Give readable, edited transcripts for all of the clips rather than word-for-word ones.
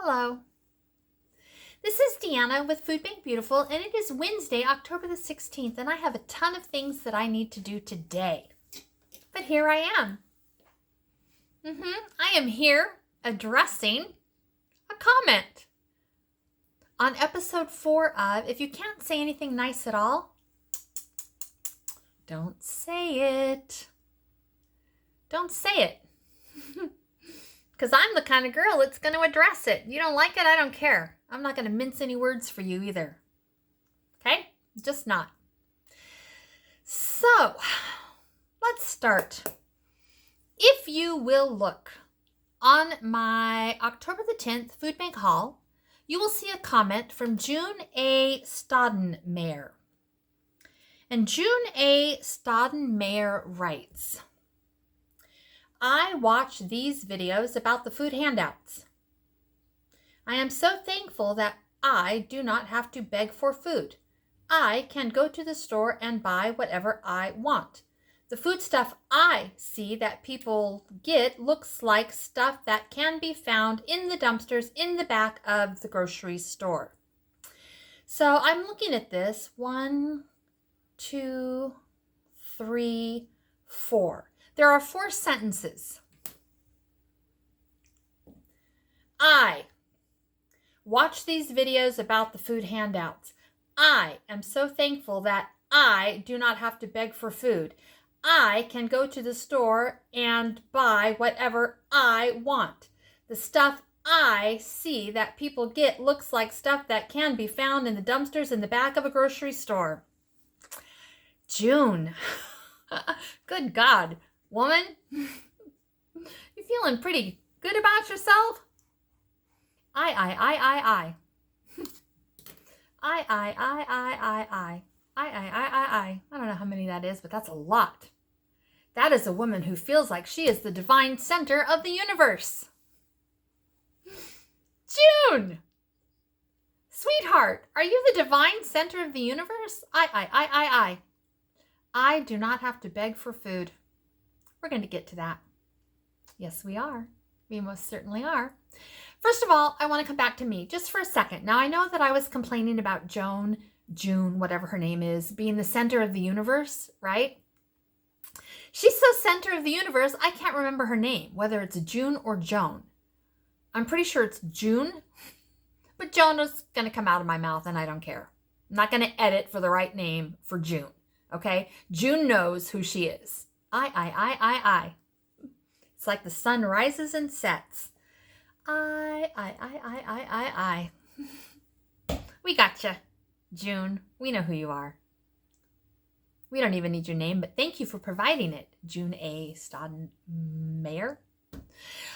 Hello. This is Deanna with Food Bank Beautiful, and it is Wednesday, October the 16th, and I have a ton of things that I need to do today. But here I am. I am here addressing a comment on episode 4 of If You Can't Say Anything Nice at All, don't say it. Don't say it. Because I'm the kind of girl that's going to address it. You don't like it, I don't care. I'm not going to mince any words for you either. Okay? Just not. So, let's start. If you will look on my October the 10th Food Bank haul, you will see a comment from June A. Staudenmayer. And June A. Staudenmayer writes, I watch these videos about the food handouts. I am so thankful that I do not have to beg for food. I can go to the store and buy whatever I want. The food stuff I see that people get looks like stuff that can be found in the dumpsters in the back of the grocery store. So I'm looking at this. 1, 2, 3, 4. There are 4 sentences. I watch these videos about the food handouts. I am so thankful that I do not have to beg for food. I can go to the store and buy whatever I want. The stuff I see that people get looks like stuff that can be found in the dumpsters in the back of a grocery store. June. Good God. Woman, you feeling pretty good about yourself? I. I don't know how many that is, but that's a lot. That is a woman who feels like she is the divine center of the universe. June! Sweetheart, are you the divine center of the universe? I do not have to beg for food. We're going to get to that. Yes, we are. We most certainly are. First of all, I want to come back to me just for a second. Now, I know that I was complaining about June, whatever her name is, being the center of the universe, right? She's so center of the universe, I can't remember her name, whether it's June or Joan. I'm pretty sure it's June, but Joan is going to come out of my mouth, and I don't care. I'm not going to edit for the right name for June, okay? June knows who she is. I. It's like the sun rises and sets. I. We gotcha, June. We know who you are. We don't even need your name, but thank you for providing it, June A. Staudenmayer.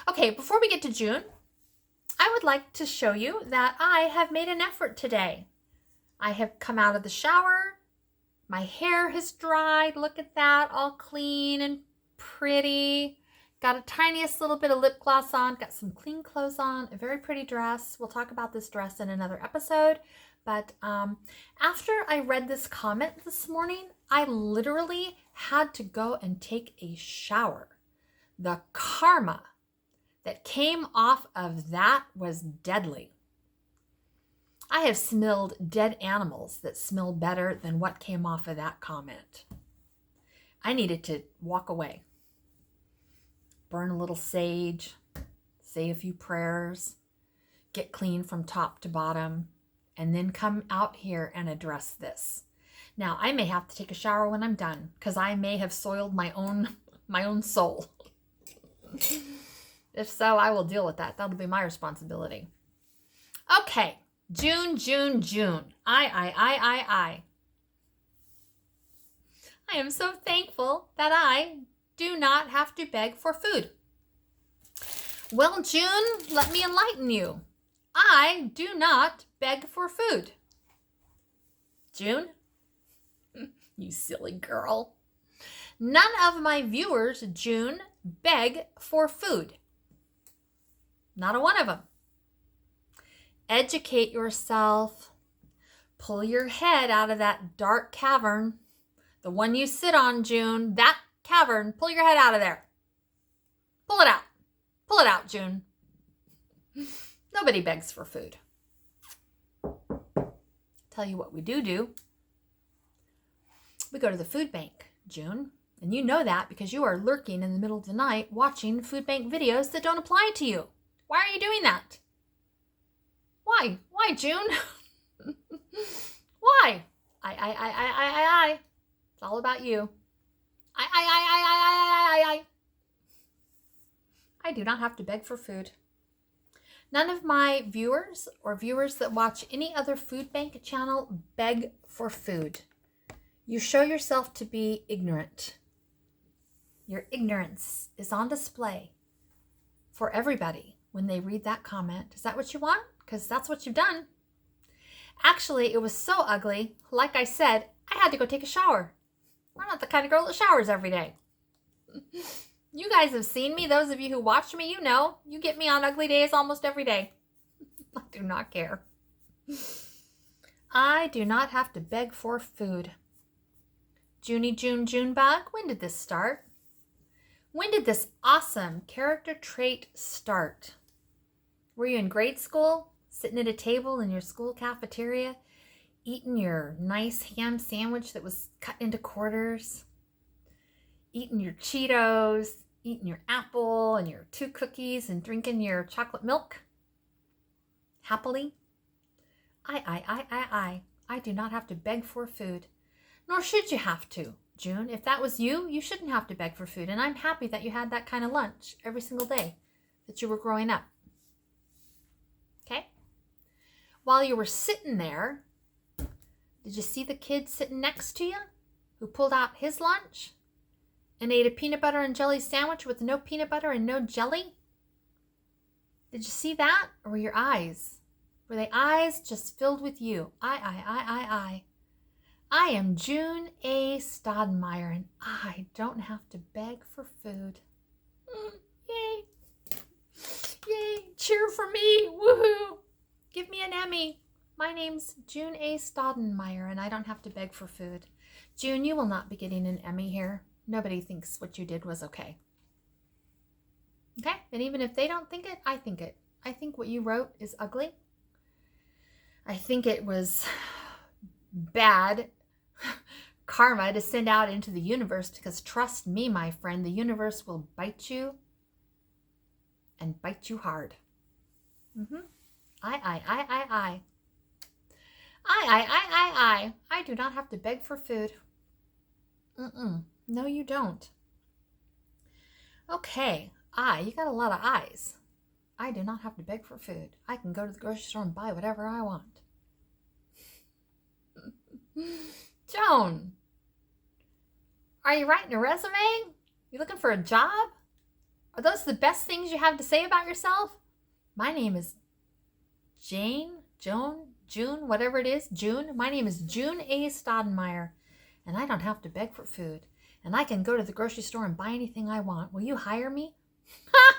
Okay, before we get to June, I would like to show you that I have made an effort today. I have come out of the shower. My hair has dried. Look at that, all clean and pretty. Got a tiniest little bit of lip gloss on. Got some clean clothes on. A very pretty dress. We'll talk about this dress in another episode. But after I read this comment this morning, I literally had to go and take a shower. The karma that came off of that was deadly. I have smelled dead animals that smell better than what came off of that comment. I needed to walk away, burn a little sage, say a few prayers, get clean from top to bottom, and then come out here and address this. Now, I may have to take a shower when I'm done because I may have soiled my own soul. If so, I will deal with that. That'll be my responsibility. Okay. June. I am so thankful that I do not have to beg for food. Well, June, let me enlighten you. I do not beg for food. June, you silly girl. None of my viewers, June, beg for food. Not a one of them. Educate yourself. Pull your head out of that dark cavern. The one you sit on, June. That cavern. Pull your head out of there. Pull it out. Pull it out, June. Nobody begs for food. Tell you what we do. We go to the food bank, June. And you know that because you are lurking in the middle of the night watching food bank videos that don't apply to you. Why are you doing that? Why? Why, June? Why? I. It's all about you. I. I do not have to beg for food. None of my viewers or viewers that watch any other food bank channel beg for food. You show yourself to be ignorant. Your ignorance is on display for everybody when they read that comment. Is that what you want? Because that's what you've done. Actually, it was so ugly. Like I said, I had to go take a shower. I'm not the kind of girl that showers every day. You guys have seen me. Those of you who watch me, you know. You get me on ugly days almost every day. I do not care. I do not have to beg for food. June bug, when did this start? When did this awesome character trait start? Were you in grade school, sitting at a table in your school cafeteria, eating your nice ham sandwich that was cut into quarters, eating your Cheetos, eating your apple and your 2 cookies and drinking your chocolate milk? Happily? I do not have to beg for food. Nor should you have to. June, if that was you, you shouldn't have to beg for food. And I'm happy that you had that kind of lunch every single day that you were growing up. Okay? While you were sitting there, did you see the kid sitting next to you who pulled out his lunch and ate a peanut butter and jelly sandwich with no peanut butter and no jelly? Did you see that? Or were your eyes? Were they eyes just filled with you? I am June A. Stoudemire, and I don't have to beg for food. Yay. Yay. Cheer for me. Woohoo. Give me an Emmy. My name's June A. Stoudemire, and I don't have to beg for food. June, you will not be getting an Emmy here. Nobody thinks what you did was okay. Okay? And even if they don't think it, I think it. I think what you wrote is ugly. I think it was bad karma to send out into the universe, because trust me, my friend, the universe will bite you and bite you hard. I do not have to beg for food. No, you don't. Okay, you got a lot of eyes. I do not have to beg for food. I can go to the grocery store and buy whatever I want. Joan, are you writing a resume? You looking for a job? Are those the best things you have to say about yourself? My name is June, whatever it is, June. My name is June A. Stoudemire, and I don't have to beg for food. And I can go to the grocery store and buy anything I want. Will you hire me? Ha!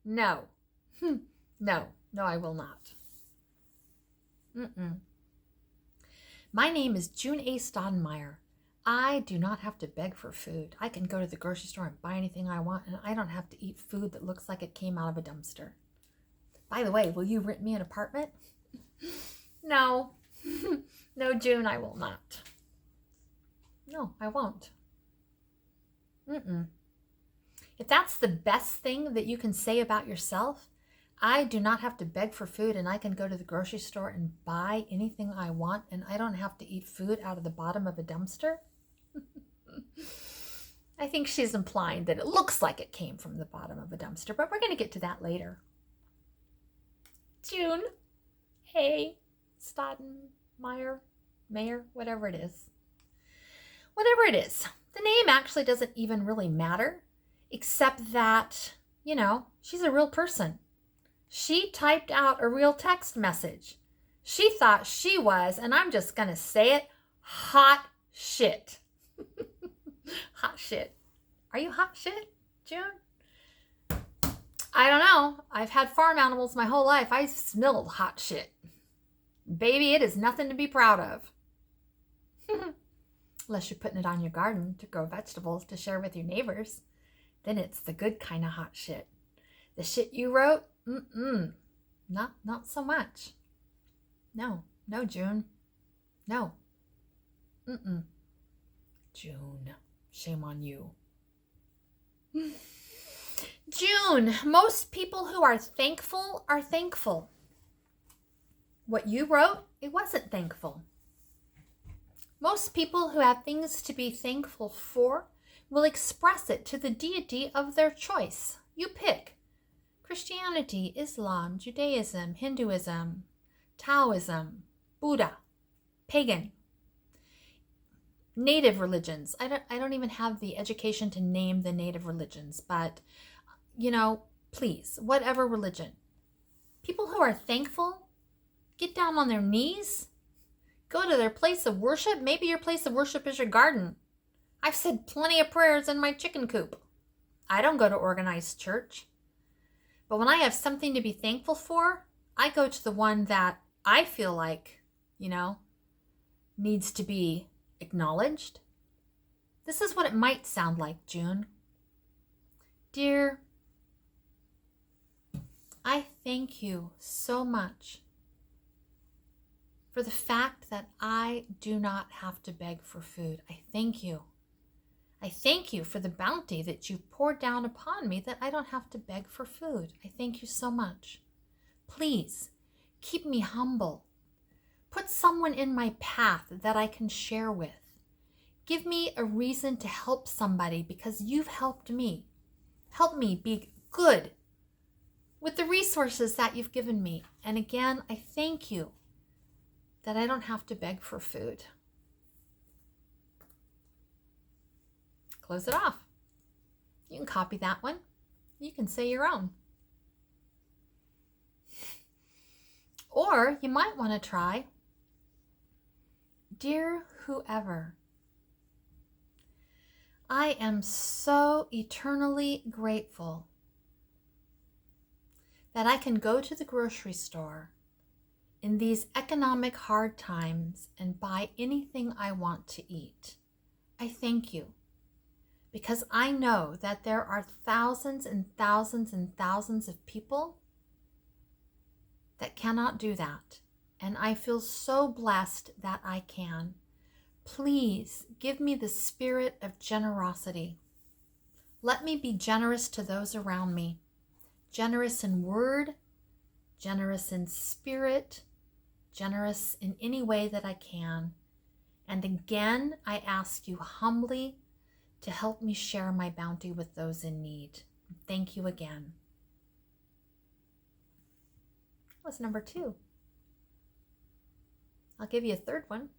No. No, I will not. My name is June A. Stoudemire. I do not have to beg for food. I can go to the grocery store and buy anything I want, and I don't have to eat food that looks like it came out of a dumpster. By the way, will you rent me an apartment? No. No, June, I will not. No, I won't. If that's the best thing that you can say about yourself, I do not have to beg for food, and I can go to the grocery store and buy anything I want, and I don't have to eat food out of the bottom of a dumpster. I think she's implying that it looks like it came from the bottom of a dumpster, but we're going to get to that later. June A. Stoudemire, Mayor, whatever it is. Whatever it is. The name actually doesn't even really matter, except that, she's a real person. She typed out a real text message. She thought she was, and I'm just going to say it, hot shit. Hot shit. Are you hot shit, June? I don't know. I've had farm animals my whole life. I smelled hot shit. Baby, it is nothing to be proud of. Unless you're putting it on your garden to grow vegetables to share with your neighbors. Then it's the good kind of hot shit. The shit you wrote? Not so much. No, June. No. Mm-mm. June, shame on you. June, most people who are thankful are thankful. What you wrote, it wasn't thankful. Most people who have things to be thankful for will express it to the deity of their choice. You pick. Christianity, Islam, Judaism, Hinduism, Taoism, Buddha, pagan, native religions. I don't even have the education to name the native religions, but please, whatever religion. People who are thankful, get down on their knees, go to their place of worship. Maybe your place of worship is your garden. I've said plenty of prayers in my chicken coop. I don't go to organized church. But when I have something to be thankful for, I go to the one that I feel like, needs to be acknowledged. This is what it might sound like, June. Dear, I thank you so much for the fact that I do not have to beg for food. I thank you. I thank you for the bounty that you poured down upon me that I don't have to beg for food. I thank you so much. Please keep me humble. Put someone in my path that I can share with. Give me a reason to help somebody because you've helped me. Help me be good with the resources that you've given me. And again, I thank you that I don't have to beg for food. Close it off. You can copy that one. You can say your own. Or you might want to try, Dear whoever, I am so eternally grateful that I can go to the grocery store in these economic hard times and buy anything I want to eat. I thank you because I know that there are thousands and thousands and thousands of people that cannot do that. And I feel so blessed that I can. Please give me the spirit of generosity. Let me be generous to those around me. Generous in word, generous in spirit, generous in any way that I can. And again, I ask you humbly to help me share my bounty with those in need. Thank you again. That was number 2. I'll give you a third one.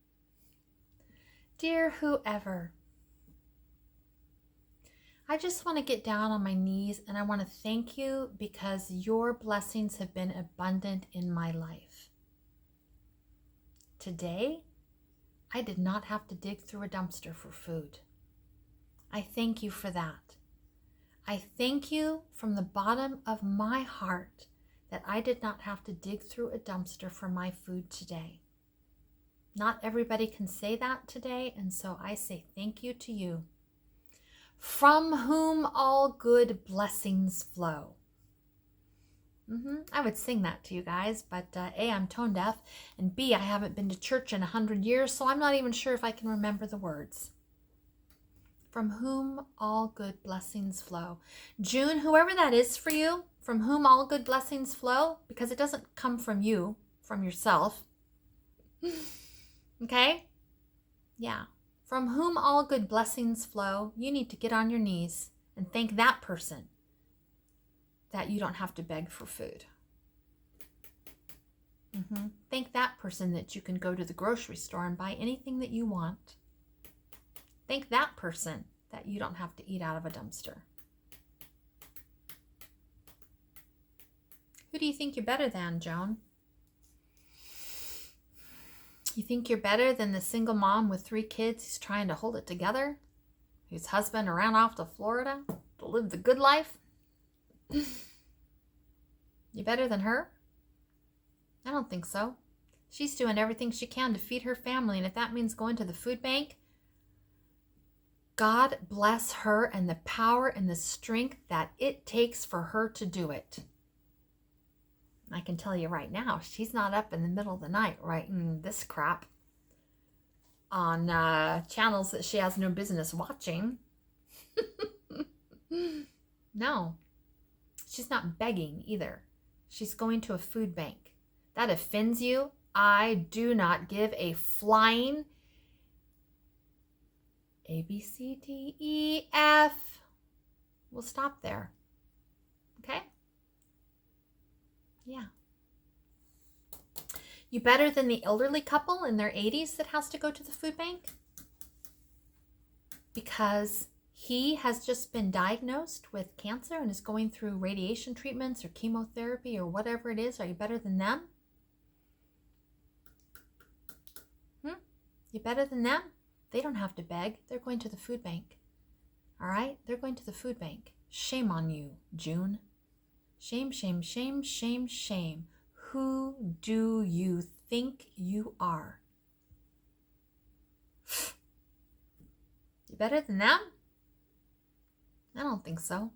Dear whoever, I just want to get down on my knees and I want to thank you because your blessings have been abundant in my life. Today, I did not have to dig through a dumpster for food. I thank you for that. I thank you from the bottom of my heart that I did not have to dig through a dumpster for my food today. Not everybody can say that today, and so I say thank you to you. From whom all good blessings flow. I would sing that to you guys, but A, I'm tone deaf, and B, I haven't been to church in 100 years, so I'm not even sure if I can remember the words. From whom all good blessings flow. June, whoever that is for you, from whom all good blessings flow, because it doesn't come from you, from yourself. Okay? Yeah. From whom all good blessings flow, you need to get on your knees and thank that person that you don't have to beg for food. Thank that person that you can go to the grocery store and buy anything that you want. Thank that person that you don't have to eat out of a dumpster. Who do you think you're better than, Joan? You think you're better than the single mom with 3 kids who's trying to hold it together? Whose husband ran off to Florida to live the good life? You better than her? I don't think so. She's doing everything she can to feed her family, and if that means going to the food bank, God bless her and the power and the strength that it takes for her to do it. I can tell you right now, she's not up in the middle of the night writing this crap on channels that she has no business watching. No, she's not begging either. She's going to a food bank. That offends you? I do not give a flying A, B, C, D, E, F. We'll stop there. Okay? Yeah. You better than the elderly couple in their 80s that has to go to the food bank? Because he has just been diagnosed with cancer and is going through radiation treatments or chemotherapy or whatever it is. Are you better than them? You better than them? They don't have to beg. They're going to the food bank. All right? They're going to the food bank. Shame on you, June. Shame, shame, shame, shame, shame. Who do you think you are? You better than them? I don't think so.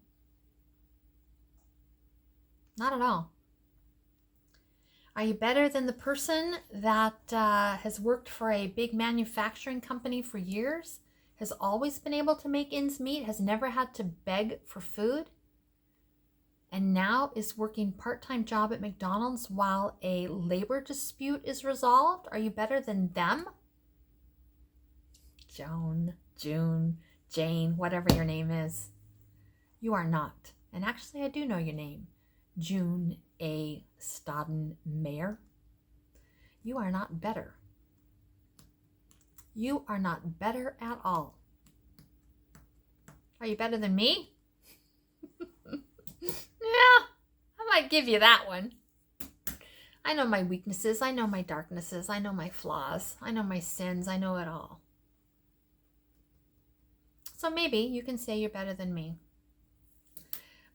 Not at all. Are you better than the person that has worked for a big manufacturing company for years, has always been able to make ends meet, has never had to beg for food, and now is working part-time job at McDonald's while a labor dispute is resolved? Are you better than them? Joan, June, Jane, whatever your name is. You are not. And actually, I do know your name. June A. Stodden Mayer. You are not better. You are not better at all. Are you better than me? Yeah, I might give you that one. I know my weaknesses. I know my darknesses. I know my flaws. I know my sins. I know it all. So maybe you can say you're better than me.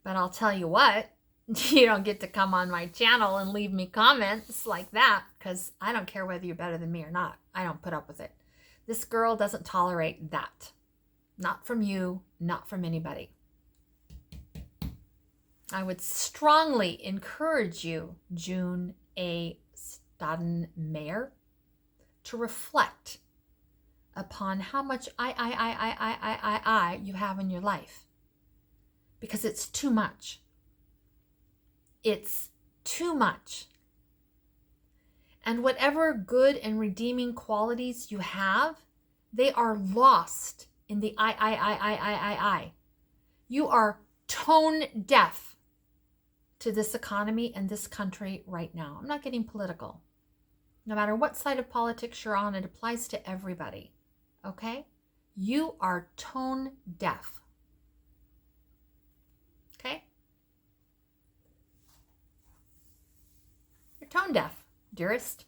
But I'll tell you what, you don't get to come on my channel and leave me comments like that, because I don't care whether you're better than me or not. I don't put up with it. This girl doesn't tolerate that. Not from you, not from anybody. I would strongly encourage you, June A. Stodden Mayer, to reflect upon how much I you have in your life. Because it's too much. It's too much. And whatever good and redeeming qualities you have, they are lost in the I. You are tone deaf to this economy and this country right now. I'm not getting political. No matter what side of politics you're on, it applies to everybody. Okay? You are tone deaf. Okay? You're tone deaf, dearest.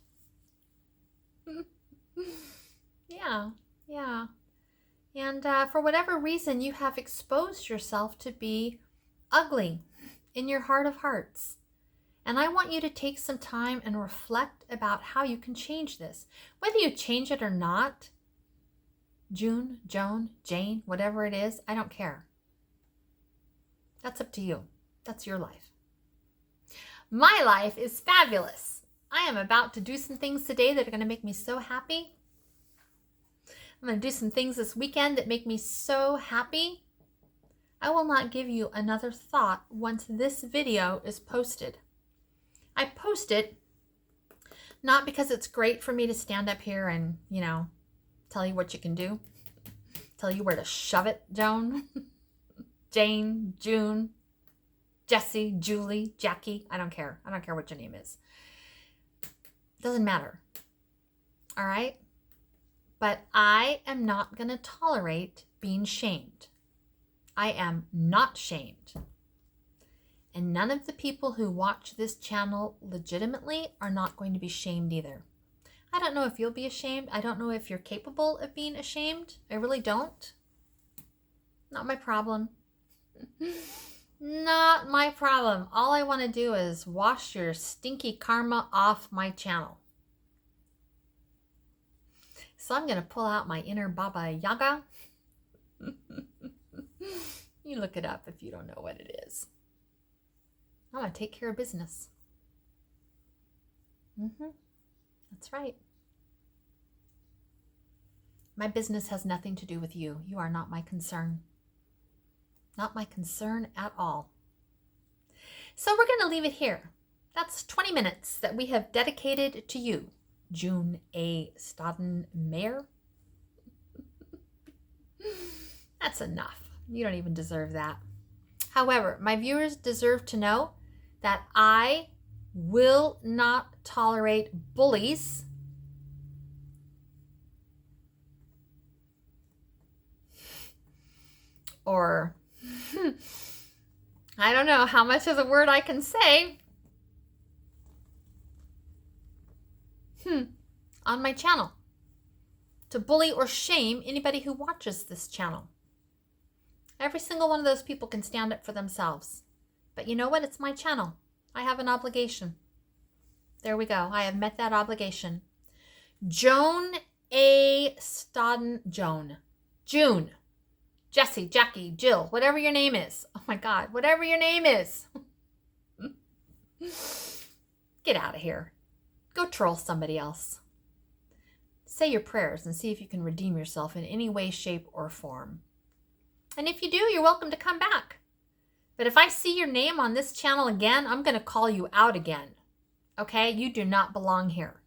Yeah. And for whatever reason, you have exposed yourself to be ugly in your heart of hearts. And I want you to take some time and reflect about how you can change this. Whether you change it or not, June, Joan, Jane, whatever it is, I don't care. That's up to you. That's your life. My life is fabulous. I am about to do some things today that are going to make me so happy. I'm going to do some things this weekend that make me so happy. I will not give you another thought once this video is posted. I post it not because it's great for me to stand up here and, tell you what you can do. Tell you where to shove it, Joan. Jane, June, Jessie, Julie, Jackie. I don't care. I don't care what your name is. Doesn't matter. All right? But I am not going to tolerate being shamed. I am not shamed. And none of the people who watch this channel legitimately are not going to be shamed either. I don't know if you'll be ashamed. I don't know if you're capable of being ashamed. I really don't. Not my problem. Not my problem. All I want to do is wash your stinky karma off my channel. So I'm going to pull out my inner Baba Yaga. You look it up if you don't know what it is. I'm going to take care of business. That's right. My business has nothing to do with you. You are not my concern. Not my concern at all. So we're going to leave it here. That's 20 minutes that we have dedicated to you, June A. Staudenmayer. That's enough. You don't even deserve that. However, my viewers deserve to know that I will not tolerate bullies or I don't know how much of the word I can say on my channel to bully or shame anybody who watches this channel. Every single one of those people can stand up for themselves. But you know what? It's my channel. I have an obligation. There we go. I have met that obligation. Joan A. June. Jessie, Jackie, Jill, whatever your name is. Oh my God, whatever your name is. Get out of here. Go troll somebody else. Say your prayers and see if you can redeem yourself in any way, shape, or form. And if you do, you're welcome to come back. But if I see your name on this channel again, I'm going to call you out again. Okay? You do not belong here.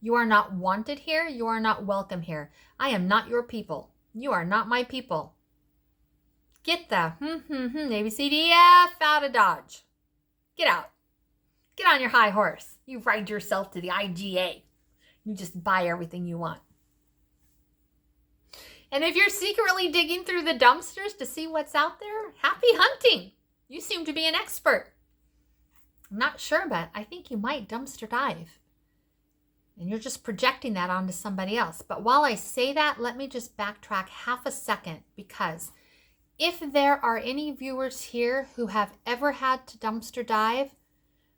You are not wanted here. You are not welcome here. I am not your people. You are not my people. Get the ABCDF out of Dodge. Get out. Get on your high horse. You ride yourself to the IGA. You just buy everything you want. And if you're secretly digging through the dumpsters to see what's out there, happy hunting. You seem to be an expert. I'm not sure, but I think you might dumpster dive. And you're just projecting that onto somebody else. But while I say that, let me just backtrack half a second, because if there are any viewers here who have ever had to dumpster dive,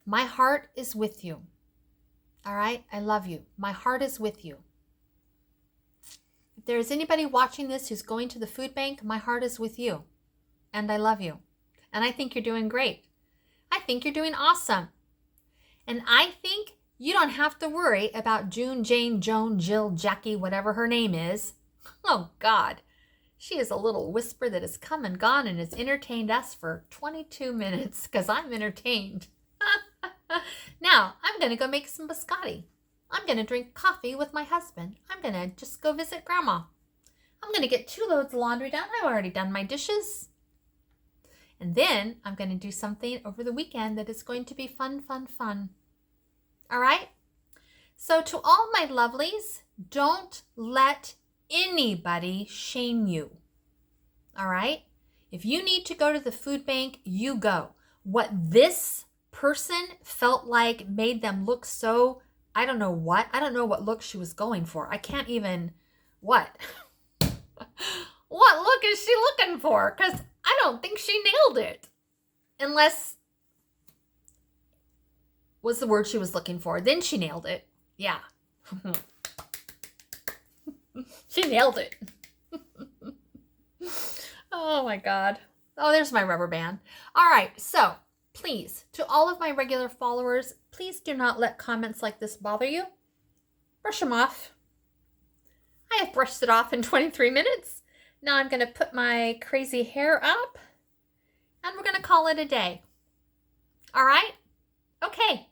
my heart is with you. All right? I love you. My heart is with you. If there is anybody watching this who's going to the food bank, my heart is with you. And I love you. And I think you're doing great. I think you're doing awesome. And I think you don't have to worry about June, Jane, Joan, Jill, Jackie, whatever her name is. Oh, God. She is a little whisper that has come and gone and has entertained us for 22 minutes because I'm entertained. Now, I'm going to go make some biscotti. I'm going to drink coffee with my husband. I'm going to just go visit Grandma. I'm going to get 2 loads of laundry done. I've already done my dishes. And then I'm going to do something over the weekend that is going to be fun, fun, fun. All right? So to all my lovelies, don't let anybody shame you. All right? If you need to go to the food bank, you go. What this person felt like made them look so, I don't know what look she was going for. I can't even, what? What look is she looking for? Because I don't think she nailed it. Unless was the word she was looking for. Then she nailed it. Yeah. She nailed it. Oh my God. Oh, there's my rubber band. All right. So please, to all of my regular followers, please do not let comments like this bother you. Brush them off. I have brushed it off in 23 minutes. Now I'm going to put my crazy hair up and we're going to call it a day. All right? Okay.